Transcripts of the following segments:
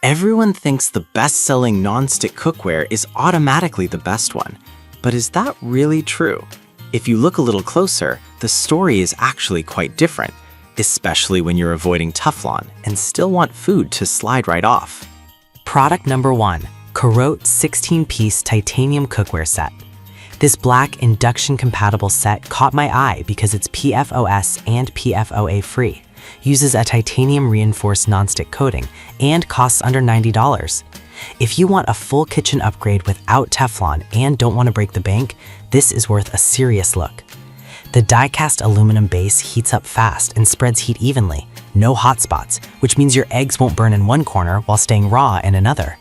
Everyone thinks the best-selling non-stick cookware is automatically the best one, but is that really true? If you look a little closer, the story is actually quite different, especially when you're avoiding Teflon and still want food to slide right off. Product number 1, Cookware 16-piece titanium cookware set. This black induction-compatible set caught my eye because it's PFOS and PFOA free, uses a titanium-reinforced nonstick coating, and costs under $90. If you want a full kitchen upgrade without Teflon and don't want to break the bank, this is worth a serious look. The die-cast aluminum base heats up fast and spreads heat evenly, no hot spots, which means your eggs won't burn in one corner while staying raw in another.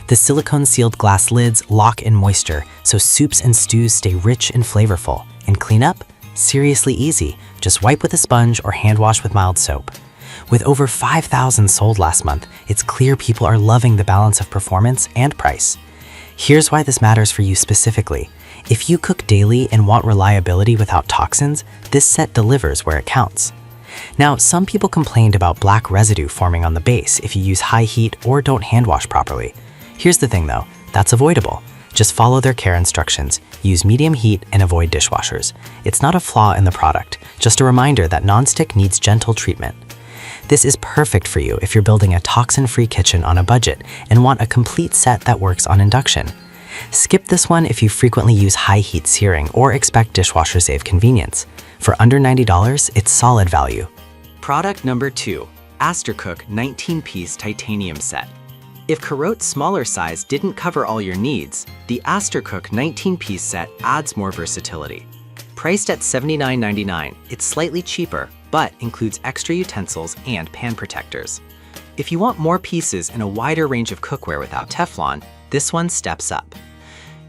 The silicone-sealed glass lids lock in moisture, so soups and stews stay rich and flavorful. And cleanup? Seriously easy. Just wipe with a sponge or hand wash with mild soap. With over 5,000 sold last month, it's clear people are loving the balance of performance and price. Here's why this matters for you specifically. If you cook daily and want reliability without toxins, this set delivers where it counts. Now, some people complained about black residue forming on the base if you use high heat or don't hand wash properly. Here's the thing though, that's avoidable. Just follow their care instructions, use medium heat, and avoid dishwashers. It's not a flaw in the product, just a reminder that nonstick needs gentle treatment. This is perfect for you if you're building a toxin-free kitchen on a budget and want a complete set that works on induction. Skip this one if you frequently use high-heat searing or expect dishwasher-safe convenience. For under $90, it's solid value. Product number 2, Astercook 19-piece titanium set. If Cookware smaller size didn't cover all your needs, the Astercook 19-piece set adds more versatility. Priced at $79.99, it's slightly cheaper, but includes extra utensils and pan protectors. If you want more pieces and a wider range of cookware without Teflon, this one steps up.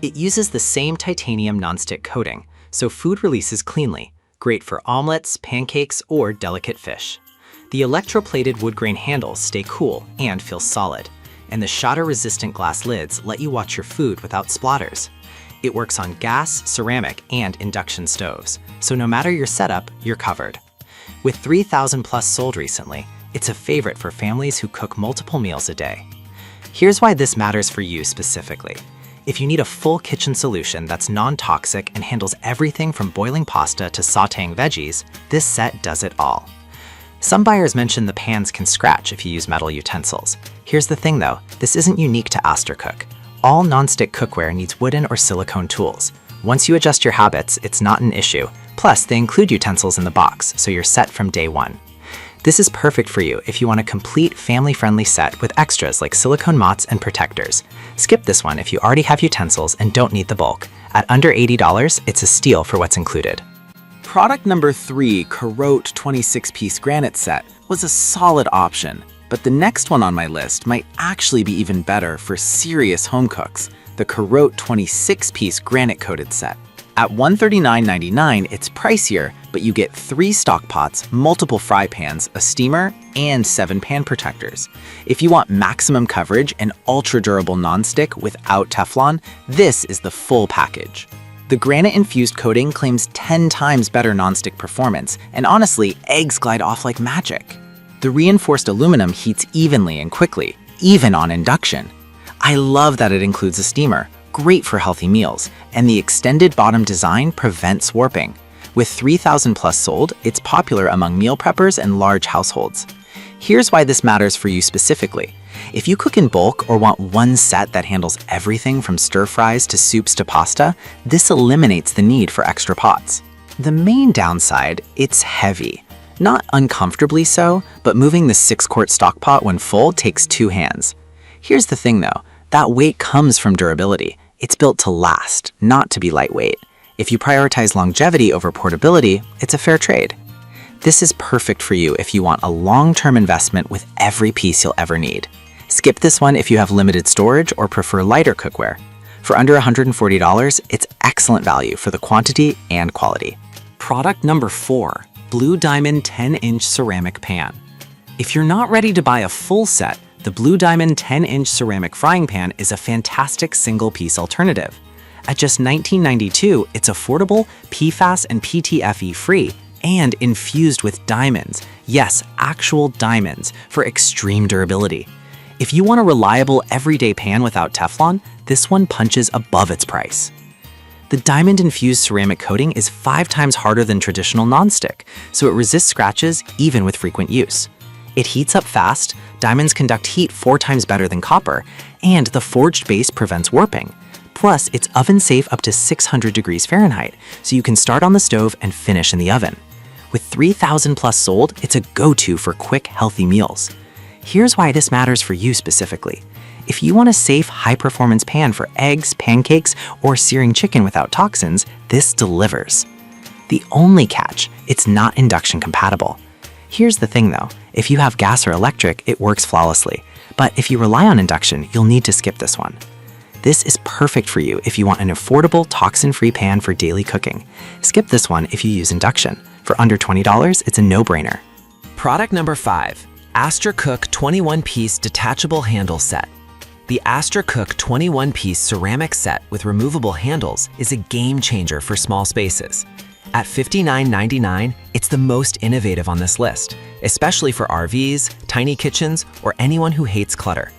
It uses the same titanium nonstick coating, so food releases cleanly, great for omelets, pancakes, or delicate fish. The electroplated wood grain handles stay cool and feel solid, and the shatter-resistant glass lids let you watch your food without splatters. It works on gas, ceramic, and induction stoves, so no matter your setup, you're covered. With 3,000 plus sold recently, it's a favorite for families who cook multiple meals a day. Here's why this matters for you specifically. If you need a full kitchen solution that's non-toxic and handles everything from boiling pasta to sautéing veggies, this set does it all. Some buyers mention the pans can scratch if you use metal utensils. Here's the thing though, this isn't unique to Astercook. All non-stick cookware needs wooden or silicone tools. Once you adjust your habits, it's not an issue. Plus, they include utensils in the box, so you're set from day one. This is perfect for you if you want a complete family-friendly set with extras like silicone mots and protectors. Skip this one if you already have utensils and don't need the bulk. At under $80, it's a steal for what's included. Product number 3, Cookware 26-piece granite set, was a solid option, but the next one on my list might actually be even better for serious home cooks, the Cookware 26-piece granite-coated set. At $139.99, it's pricier, but you get 3 stock pots, multiple fry pans, a steamer, and 7 pan protectors. If you want maximum coverage and ultra-durable nonstick without Teflon, this is the full package. The granite-infused coating claims 10 times better nonstick performance, and honestly, eggs glide off like magic. The reinforced aluminum heats evenly and quickly, even on induction. I love that it includes a steamer, great for healthy meals, and the extended bottom design prevents warping. With 3,000 plus sold, it's popular among meal preppers and large households. Here's why this matters for you specifically. If you cook in bulk or want one set that handles everything from stir-fries to soups to pasta, this eliminates the need for extra pots. The main downside, it's heavy. Not uncomfortably so, but moving the 6-quart stock pot when full takes 2 hands. Here's the thing though, that weight comes from durability. It's built to last, not to be lightweight. If you prioritize longevity over portability, it's a fair trade. This is perfect for you if you want a long-term investment with every piece you'll ever need. Skip this one if you have limited storage or prefer lighter cookware. For under $140, it's excellent value for the quantity and quality. Product number 4, Blue Diamond 10-inch ceramic pan. If you're not ready to buy a full set, the Blue Diamond 10-inch ceramic frying pan is a fantastic single-piece alternative. At just $19.92, it's affordable, PFAS and PTFE free, and infused with diamonds. Yes, actual diamonds for extreme durability. If you want a reliable everyday pan without Teflon, this one punches above its price. The diamond-infused ceramic coating is 5 times harder than traditional nonstick, so it resists scratches even with frequent use. It heats up fast, diamonds conduct heat 4 times better than copper, and the forged base prevents warping. Plus, it's oven-safe up to 600 degrees Fahrenheit, so you can start on the stove and finish in the oven. With 3,000 plus sold, it's a go-to for quick, healthy meals. Here's why this matters for you specifically. If you want a safe, high-performance pan for eggs, pancakes, or searing chicken without toxins, this delivers. The only catch, it's not induction compatible. Here's the thing though, if you have gas or electric, it works flawlessly. But if you rely on induction, you'll need to skip this one. This is perfect for you if you want an affordable, toxin-free pan for daily cooking. Skip this one if you use induction. For under $20, it's a no-brainer. Product number 5, AstraCook 21-piece detachable handle set. The AstraCook 21-piece ceramic set with removable handles is a game changer for small spaces. At $59.99, it's the most innovative on this list, especially for RVs, tiny kitchens, or anyone who hates clutter.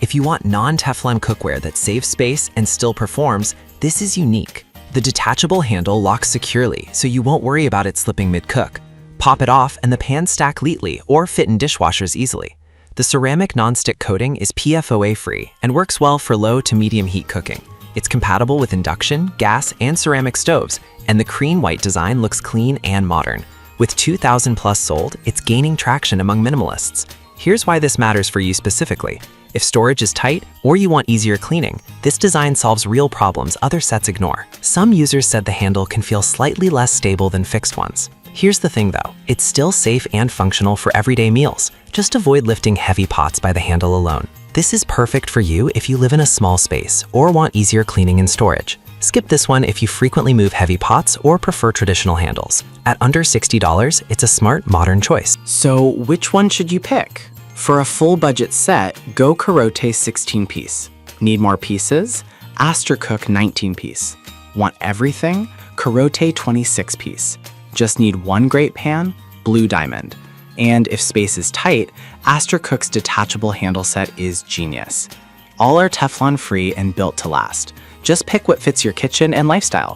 If you want non-Teflon cookware that saves space and still performs, this is unique. The detachable handle locks securely, so you won't worry about it slipping mid-cook. Pop it off and the pans stack neatly or fit in dishwashers easily. The ceramic nonstick coating is PFOA-free and works well for low to medium heat cooking. It's compatible with induction, gas, and ceramic stoves, and the cream white design looks clean and modern. With 2,000 plus sold, it's gaining traction among minimalists. Here's why this matters for you specifically. If storage is tight or you want easier cleaning, this design solves real problems other sets ignore. Some users said the handle can feel slightly less stable than fixed ones. Here's the thing though, it's still safe and functional for everyday meals. Just avoid lifting heavy pots by the handle alone. This is perfect for you if you live in a small space or want easier cleaning and storage. Skip this one if you frequently move heavy pots or prefer traditional handles. At under $60, it's a smart, modern choice. So which one should you pick? For a full budget set, go Cookware 16-piece. Need more pieces? AstraCook 19-piece. Want everything? Cookware 26-piece. Just need one great pan? Blue Diamond. And if space is tight, AstraCook's detachable handle set is genius. All are Teflon-free and built to last. Just pick what fits your kitchen and lifestyle.